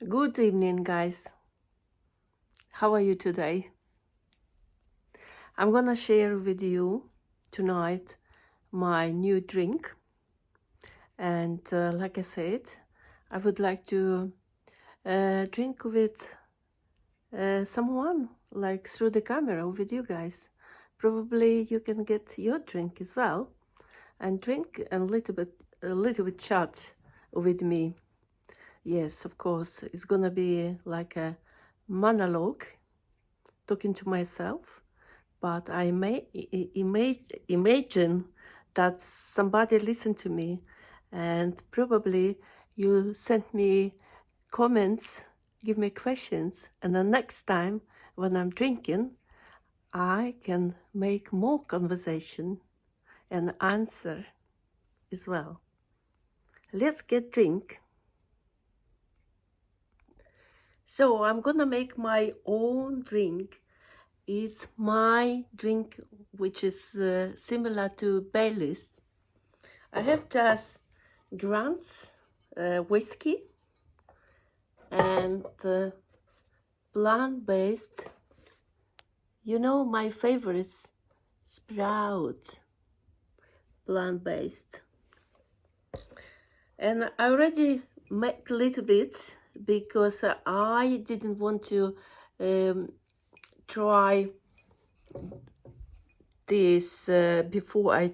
Good evening, guys. How are you today? I'm gonna share with you tonight my new drink. And like I said, I would like to drink with someone, like through the camera with you guys. Probably you can get your drink as well and drink a little bit chat with me. Yes, of course, it's gonna be like a monologue talking to myself, but I may imagine that somebody listened to me, and probably you sent me comments, give me questions, and the next time when I'm drinking, I can make more conversation and answer as well. Let's get drink. So I'm gonna make my own drink. It's my drink, which is similar to Baileys. I have just Grant's whiskey and plant-based. You know, my favorites, Sprout, plant-based. And I already make a little bit because I didn't want to try this before I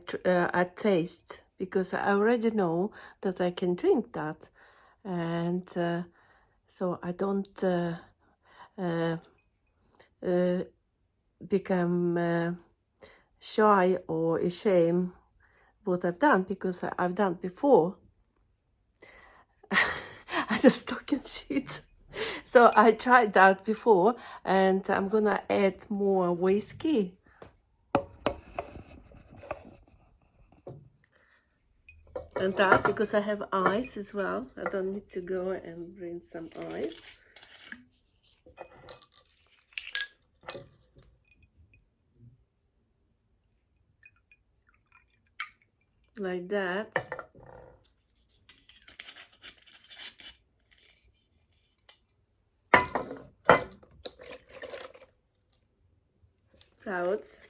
taste, because I already know that I can drink that, and so I don't become shy or ashamed what I've done, because I've done before. I just talking shit. So I tried that before, and I'm gonna add more whiskey. And that because I have ice as well. I don't need to go and bring some ice. Like that. Clouds.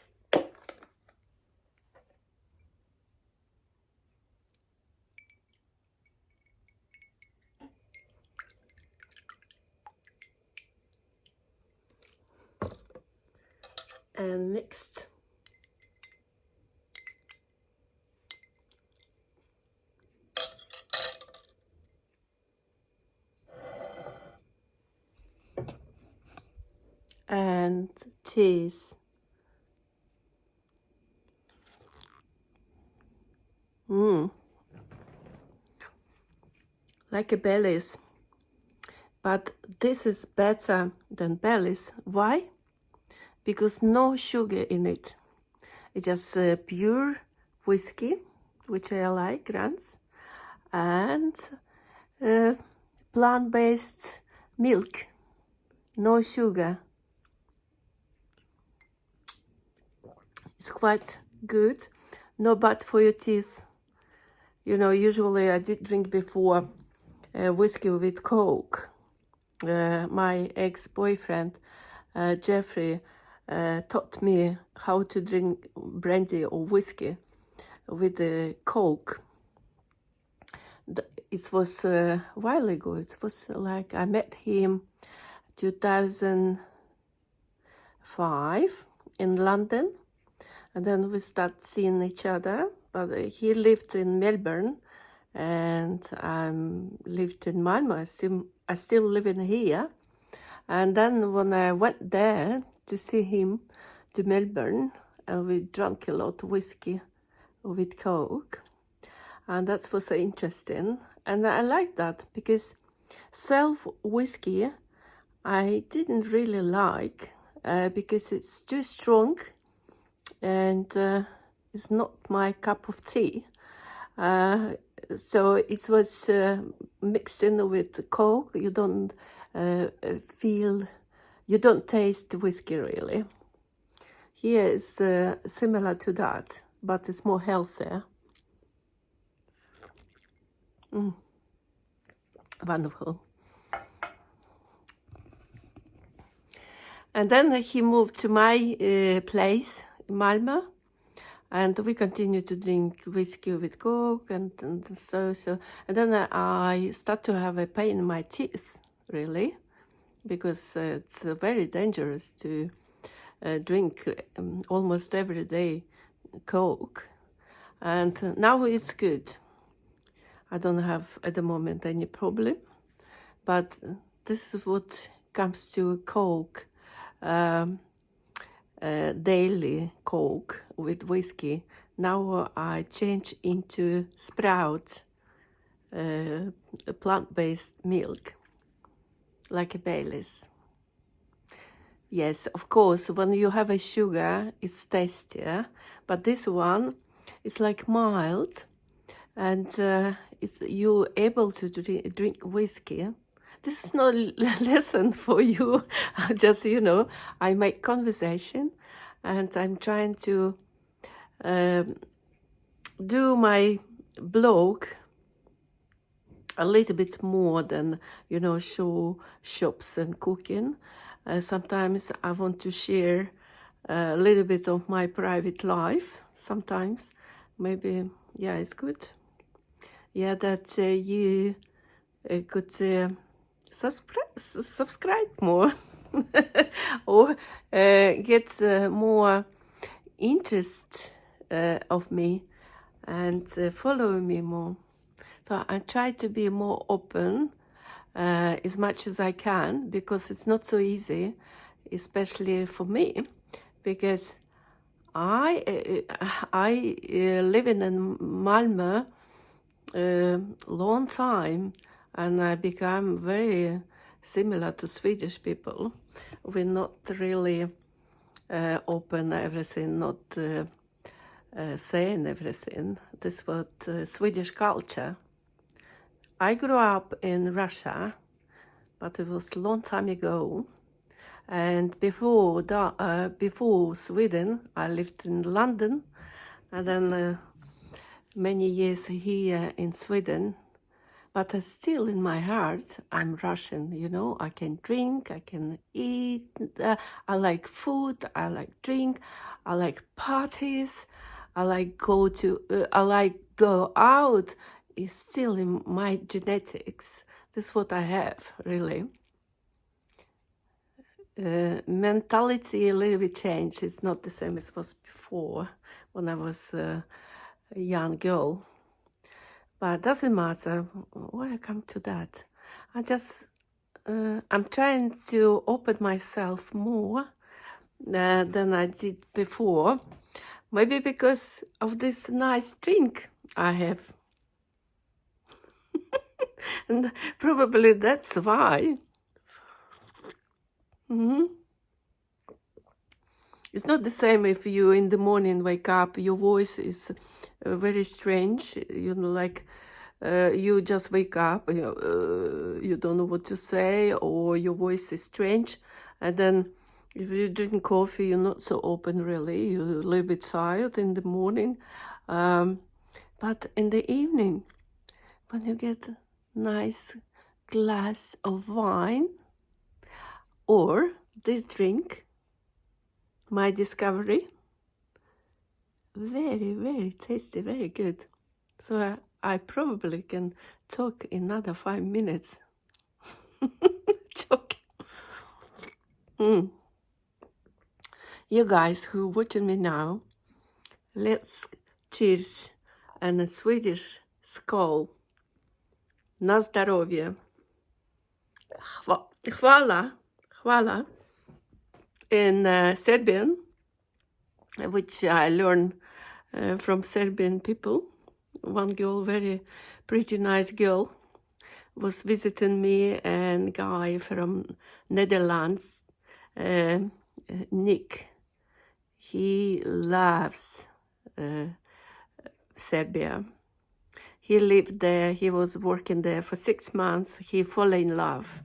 And mixed. And cheese. Like a Baileys. But this is better than Baileys. Why? Because no sugar in it. It's just pure whiskey, which I like, Grants, and plant-based milk, no sugar. It's quite good, no bad for your teeth. You know, usually I did drink before whiskey with Coke. My ex-boyfriend, Jeffrey, taught me how to drink brandy or whiskey with the Coke. It was a while ago. It was like I met him 2005 in London, and then we started seeing each other. But he lived in Melbourne, and I lived in Malmö. I still live in here. And then when I went there to see him to Melbourne, and we drank a lot of whiskey with Coke, and that was so interesting. And I like that because self whiskey I didn't really like because it's too strong and it's not my cup of tea. So it was mixed in with the Coke. You don't you don't taste whiskey really. Here is similar to that, but it's more healthier. Wonderful. And then he moved to my place in Malmö, and we continued to drink whiskey with Coke, and so. And then I start to have a pain in my teeth, really, because it's very dangerous to drink almost every day Coke. And now it's good. I don't have at the moment any problem, but this is what comes to Coke, daily Coke with whiskey. Now I change into Sprout, plant-based milk, like a Baileys. Yes, of course, when you have a sugar, it's tastier, but this one is like mild, and it's, you're able to drink whiskey. This is not a lesson for you. Just, you know, I make conversation, and I'm trying to do my blog a little bit more than, you know, show shops and cooking. Sometimes I want to share a little bit of my private life. Sometimes, maybe, yeah, it's good. Yeah, that you could subscribe more or get more interest of me and follow me more. So I try to be more open as much as I can, because it's not so easy, especially for me, because I live in Malmö long time, and I become very similar to Swedish people. We're not really open everything, not saying everything. This was Swedish culture. I grew up in Russia, but it was a long time ago. And before that, before Sweden, I lived in London, and then many years here in Sweden. But still in my heart, I'm Russian, you know. I can drink, I can eat, I like food, I like drink, I like parties, I like go out. It's still in my genetics. This is what I have, really. Mentality a little bit changed. It's not the same as it was before, when I was a young girl. But it doesn't matter. Why I come to that? I just, I'm trying to open myself more than I did before. Maybe because of this nice drink I have. And probably that's why. It's not the same if you in the morning wake up, your voice is very strange, you know, like you just wake up, you don't know what to say, or your voice is strange. And then if you drink coffee, you're not so open, really. You're a little bit tired in the morning. But in the evening, when you get a nice glass of wine or this drink, my discovery, very, very tasty, very good. So I probably can talk another 5 minutes. Joking. You guys who watching me now, let's cheers and a Swedish skål. Na zdrowie. Hvala, hvala. In Serbian, which I learned from Serbian people. One girl, very pretty nice girl, was visiting me, and guy from Netherlands, Niek. He loves Serbia. He lived there, he was working there for 6 months. He fell in love,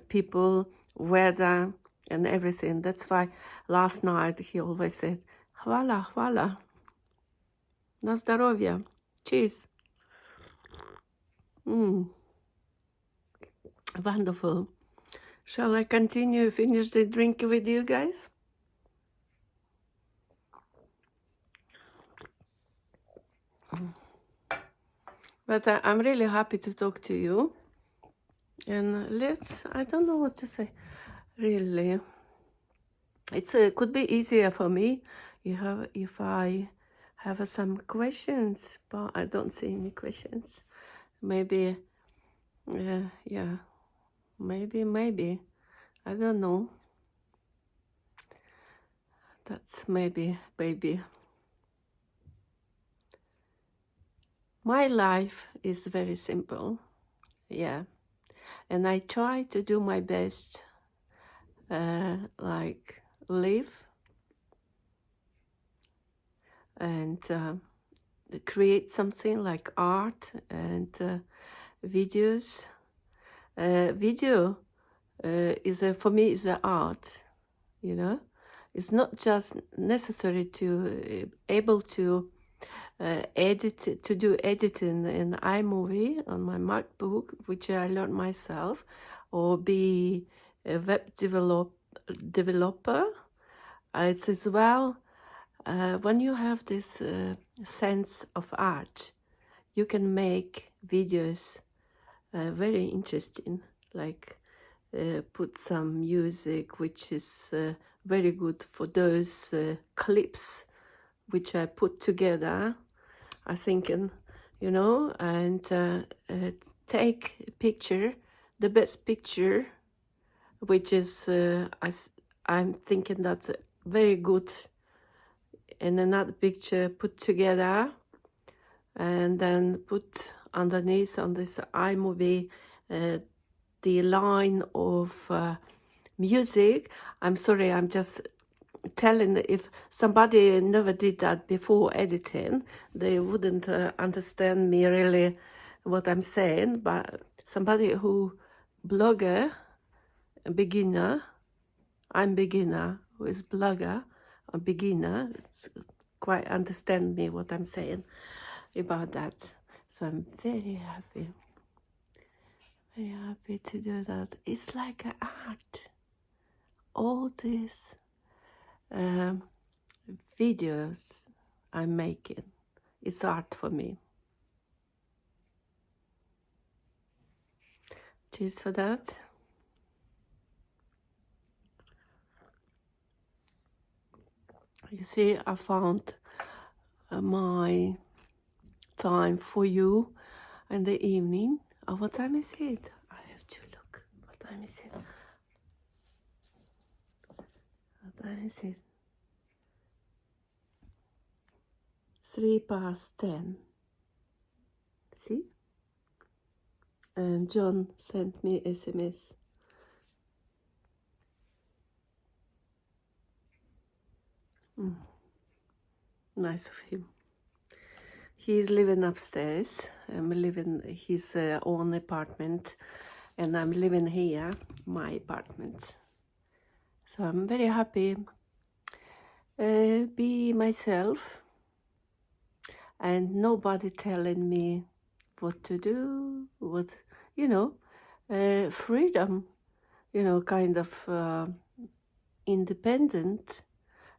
people, weather, and everything. That's why last night he always said, hvala, hvala, na zdrowie, cheers. Wonderful. Shall I continue, finish the drink with you guys? But I'm really happy to talk to you. And I don't know what to say, really. It could be easier for me if I have some questions, but I don't see any questions. Maybe, yeah, maybe. I don't know. That's maybe, baby. My life is very simple, yeah. And I try to do my best, like live and create something like art and videos. Video for me is an art, you know. It's not just necessary to able to do editing in iMovie on my MacBook, which I learned myself, or be a web developer. It's as well when you have this sense of art, you can make videos very interesting, like put some music which is very good for those clips which I put together. I thinking, you know, and take a picture, the best picture, which is I'm thinking that's very good, and another picture put together, and then put underneath on this iMovie the line of music. I'm sorry, I'm just telling, if somebody never did that before editing, they wouldn't understand me really what I'm saying. But somebody who blogger, a beginner, I'm beginner, who is blogger, a beginner, quite understand me what I'm saying about that. So I'm very happy to do that. It's like an art. All these videos I'm making, it's art for me. Cheers for that. You see, I found my time for you in the evening. Oh, what time is it? I have to look. What time is it? What time is it? 10:03. See? And John sent me SMS. Nice of him. He's living upstairs. I'm living his own apartment, and I'm living here, my apartment. So I'm very happy. Be myself, and nobody telling me what to do. What, you know, freedom. You know, kind of independent.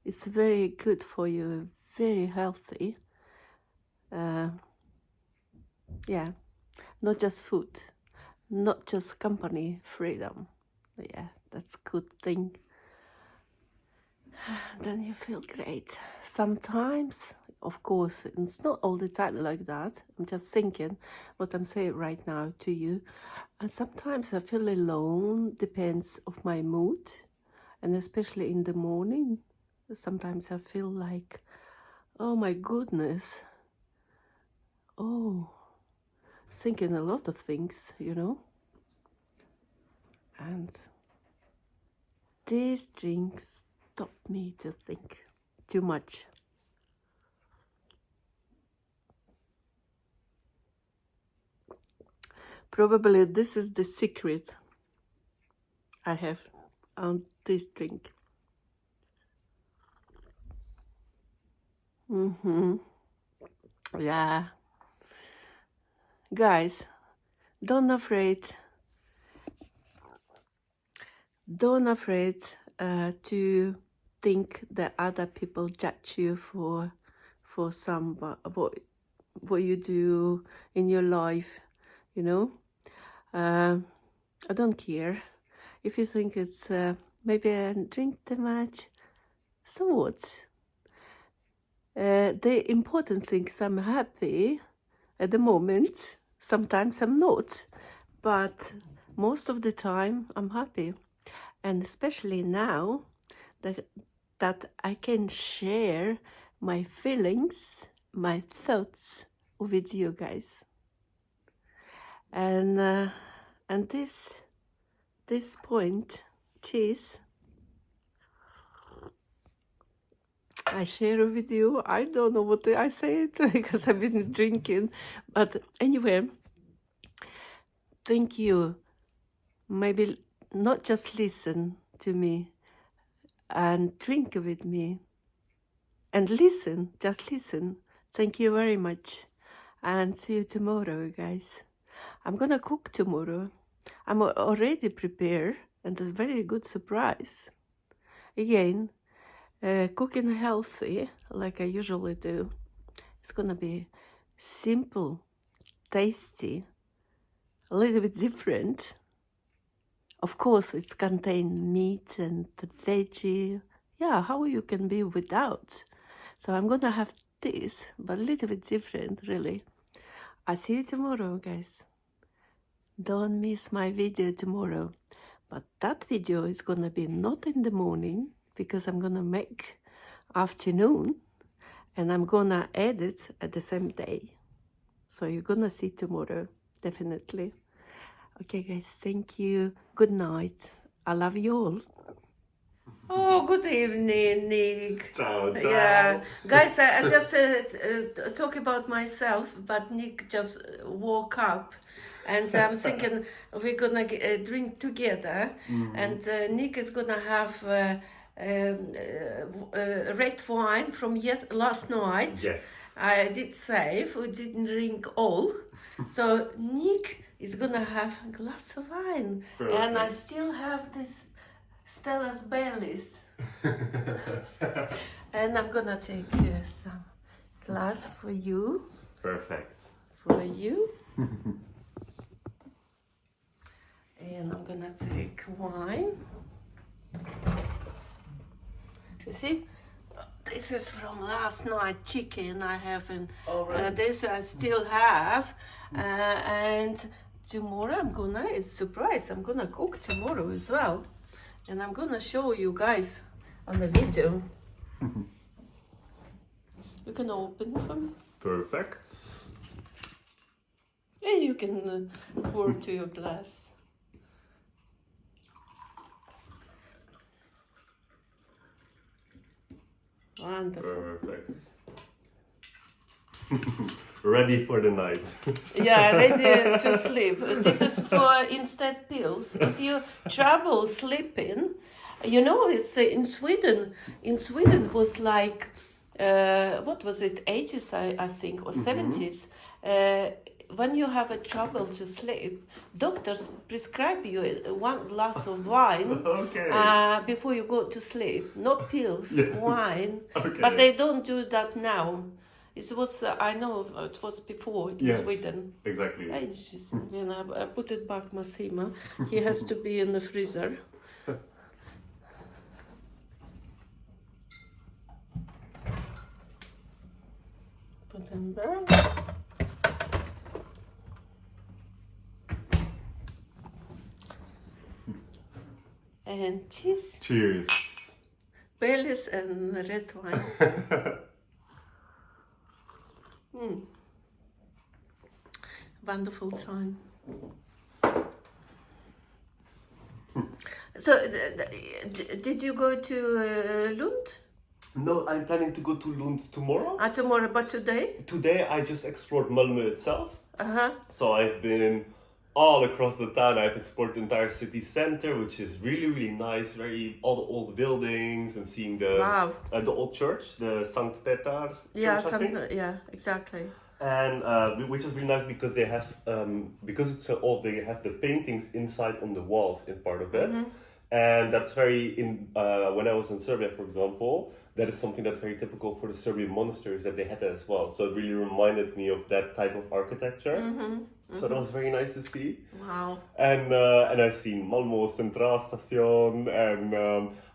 It's very good for you. Very healthy. Yeah, not just food, not just company freedom. Yeah, that's a good thing. Then you feel great. Sometimes, of course, it's not all the time like that. I'm just thinking what I'm saying right now to you. And sometimes I feel alone, depends of my mood, and especially in the morning. Sometimes I feel like, oh my goodness, oh, thinking a lot of things, you know. And these drinks stop me to think too much. Probably this is the secret I have on this drink. Yeah. Guys, don't afraid don't afraid to think that other people judge you for some what you do in your life, you know. I don't care if you think it's maybe I drink too much. So what? The important thing is I'm happy at the moment. Sometimes I'm not, but most of the time I'm happy, and especially now that I can share my feelings, my thoughts with you guys, and this point, cheese, I share with you. I don't know what I say it because I've been drinking, but anyway, thank you. Maybe not just listen to me and drink with me and listen, just listen. Thank you very much, and see you tomorrow, guys. I'm gonna cook tomorrow. I'm already prepared, and a very good surprise. Again, cooking healthy, like I usually do. It's gonna be simple, tasty, a little bit different. Of course, it's contain meat and the veggie. Yeah, how you can be without? So I'm gonna have this, but a little bit different, really. I'll see you tomorrow, guys. Don't miss my video tomorrow. But that video is gonna be not in the morning, because I'm gonna make afternoon, and I'm gonna edit at the same day. So you're gonna see tomorrow, definitely. Okay, guys, thank you. Good night. I love you all. Oh, good evening, Nick. Ciao, ciao. Yeah, guys, I just talk about myself, but Nick just woke up, and I'm thinking we're gonna drink together, and Nick is gonna have red wine from last night. Yes. I did save. We didn't drink all, so Nick is gonna have a glass of wine, and I Perfect. still have this Stella's Baileys. And I'm gonna take some glass for you. Perfect. For you. And I'm gonna take wine. You see, this is from last night chicken I haven't. Alright. This I still have. And tomorrow it's a surprise. I'm gonna cook tomorrow as well. And I'm gonna show you guys on the video. You can open for me. Perfect. And you can pour to your glass. Wonderful. Perfect. Ready for the night. Yeah, ready to sleep. This is for instead pills. If you trouble sleeping, you know, it's in Sweden. In Sweden, it was like, what was it, 80s, I think, or 70s. When you have a trouble to sleep, doctors prescribe you one glass of wine Okay. before you go to sleep. Not pills, Yes. wine. Okay. But they don't do that now. It was, I know, it was before in Yes. Sweden. Exactly. And I put it back, Massima. He has to be in the freezer. Put him back. And cheese, Cheers. Baileys, and red wine. Wonderful time. So, did you go to Lund? No, I'm planning to go to Lund tomorrow. Tomorrow, but today? Today I just explored Malmö itself. Uh-huh. So I've been all across the town. I've explored the entire city center, which is really, really nice. All the old buildings, and seeing the Wow. The old church, the Sankt Peter Yeah, church, I think. yeah, exactly. And which is really nice because they have because it's so old, they have the paintings inside on the walls in part of it. And that's very when I was in Serbia, for example, that is something that's very typical for the Serbian monasteries, that they had that as well. So it really reminded me of that type of architecture. So that was very nice to see. Wow. And I've seen Malmö Central Station, and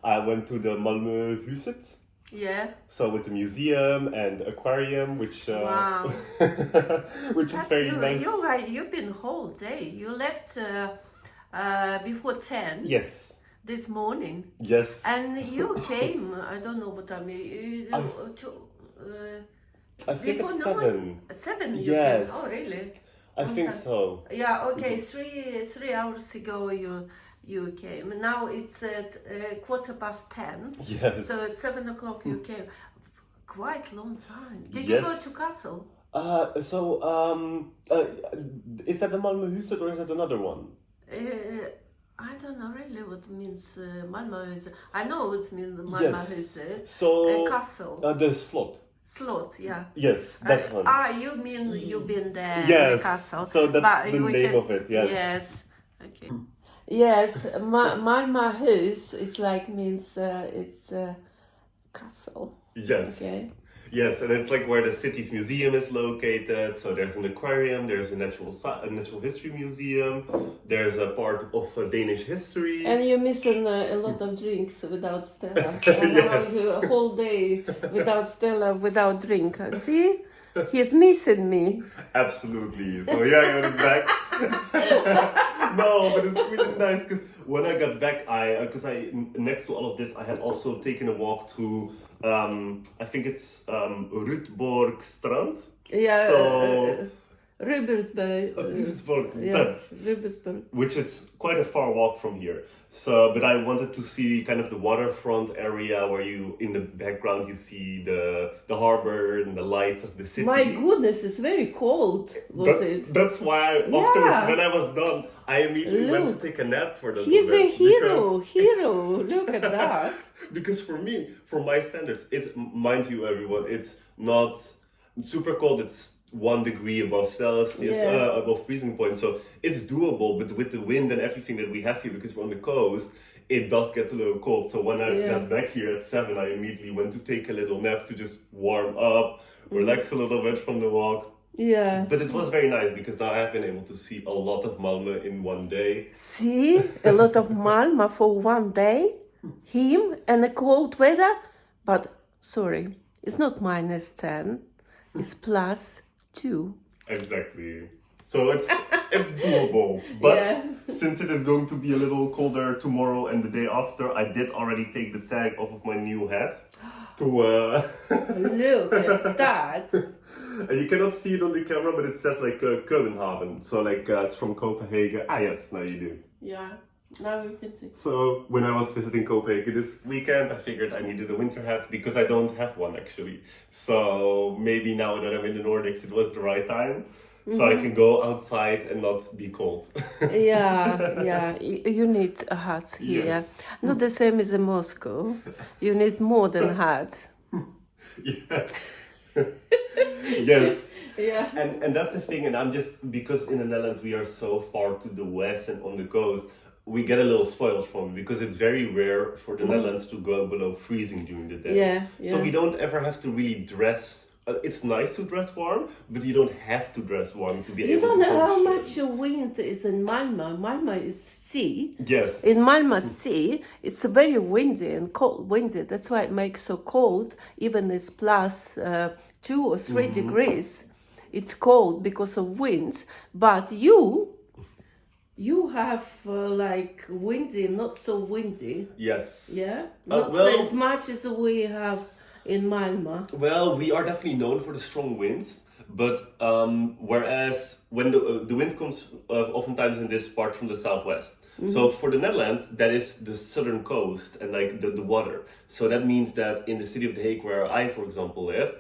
I went to the Malmö Huset. Yeah. So with the museum and aquarium, which Wow. which is very nice. You've been whole day. You left before 10 Yes. this morning. Yes. And you came, I don't know what I mean, I think before it's no 7. At 7 you Yes. came. Oh, really? I think time. so. Yeah, okay, 3 hours ago you came. Now it's at 10:15. Yes. So at 7 o'clock you came. Quite long time. Did you go to castle? Is that the Malmö Huset or is that another one? I don't know really what means Malmö Huset. I know what means Malmö Yes. Huset. So Castle. the slot. Slot, yeah. Yes, that one. You mean you've been there, Yes. the castle. So that's But the we name of it. Yes. Yes. Okay. Yes, Malmö Hus is like means it's castle. Yes. Okay. Yes, and it's like where the city's museum is located. So there's an aquarium, there's a natural history museum, there's a part of Danish history. And you're missing a lot of drinks without Stella. Yes. A whole day without Stella, without drink. See? He's missing me. Absolutely. So yeah, I was back. No, but it's really nice because when I got back, next to all of this, I had also taken a walk to, I think it's Rutborg Strand. Yeah. So Rubersberg. Rutborg, Yes, Rubersberg. which is quite a far walk from here. So, but I wanted to see kind of the waterfront area where in the background you see the harbor and the lights of the city. My goodness, it's very cold, was it? That's why afterwards, when I was done, I immediately went to take a nap for those He's a moments hero. Look at that. Because for me, for my standards, mind you, everyone, it's not super cold. It's 1 degree above Celsius, above freezing point. So it's doable, but with the wind and everything that we have here, because we're on the coast, it does get a little cold. So when I got back here at 7, I immediately went to take a little nap to just warm up, relax a little bit from the walk. Yeah. But it was very nice because now I have been able to see a lot of Malmö in one day. See? A lot of Malmö for one day. Him and the cold weather. But, sorry, it's not -10. It's +2. Exactly. So it's doable. But since it is going to be a little colder tomorrow and the day after, I did already take the tag off of my new hat. Look at that. You cannot see it on the camera, but it says like Kopenhagen. So like it's from Copenhagen. Ah yes, now you do. Yeah, now you can see. So when I was visiting Copenhagen this weekend, I figured I needed a winter hat because I don't have one actually. So maybe now that I'm in the Nordics, it was the right time. So I can go outside and not be cold. Yeah. You need a hat here. Yes. Not the same as in Moscow. You need more than a hat. Yes. Yes. Yeah. And that's the thing, and I'm just, because in the Netherlands we are so far to the west and on the coast, we get a little spoiled from it because it's very rare for the Netherlands to go below freezing during the day. Yeah. So we don't ever have to really dress. It's nice to dress warm, but you don't have to dress warm to be You able to don't know how function. much wind is in Malmö. Malmö is sea. Yes. In Malmö Sea, it's very windy and cold windy. That's why it makes so cold. Even it's +2 or 3 degrees. It's cold because of winds. But you have like windy, not so windy. Yes. Yeah? Not as much as we have in Malmö. Well, we are definitely known for the strong winds, but whereas when the wind comes oftentimes in this part from the southwest. So for the Netherlands, that is the southern coast and like the water. So that means that in the city of The Hague, where I, for example, live,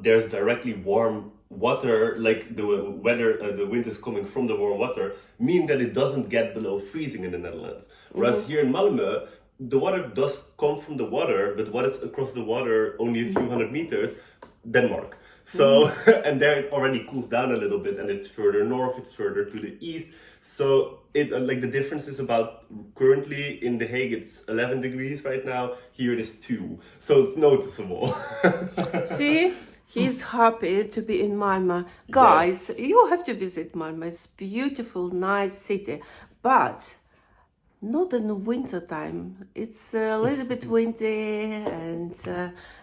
there's directly warm water, like the wind is coming from the warm water, meaning that it doesn't get below freezing in the Netherlands. Whereas here in Malmö, the water does come from the water, but what is across the water, only a few hundred meters, Denmark. So, and there it already cools down a little bit, and it's further north, it's further to the east. So it like the difference is about currently in The Hague it's 11 degrees right now. Here it is 2, so it's noticeable. See, he's happy to be in Malmö. Guys, you have to visit Malmö. It's beautiful, nice city, but not in the winter time. It's a little bit windy and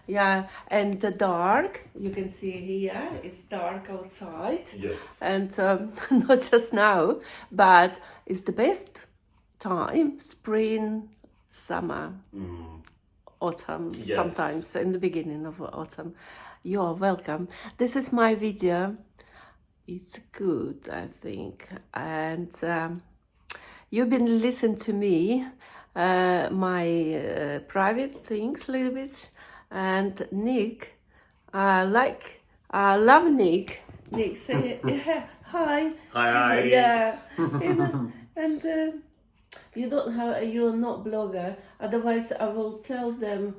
yeah, and the dark. You can see here, it's dark outside. Yes. And not just now, but it's the best time, spring, summer, autumn, Yes. sometimes in the beginning of autumn. You're welcome. This is my video. It's good, I think. And you've been listening to me, my private things a little bit. And Niek, I love Niek. Niek, say hi. Hi. Yeah. And you don't have, you're not blogger. Otherwise, I will tell them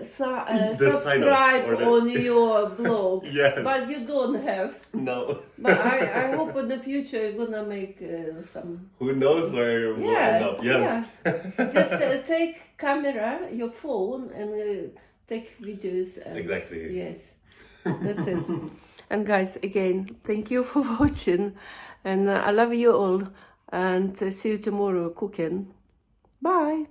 subscribe or the- on your blog. Yes. But you don't have. No. But I hope in the future you're gonna make some. Who knows where we'll end up? Yes. Yeah. Just take camera, your phone, and take videos. And, Exactly. Yes, that's it. And guys, again, thank you for watching, and I love you all. And see you tomorrow cooking. Bye.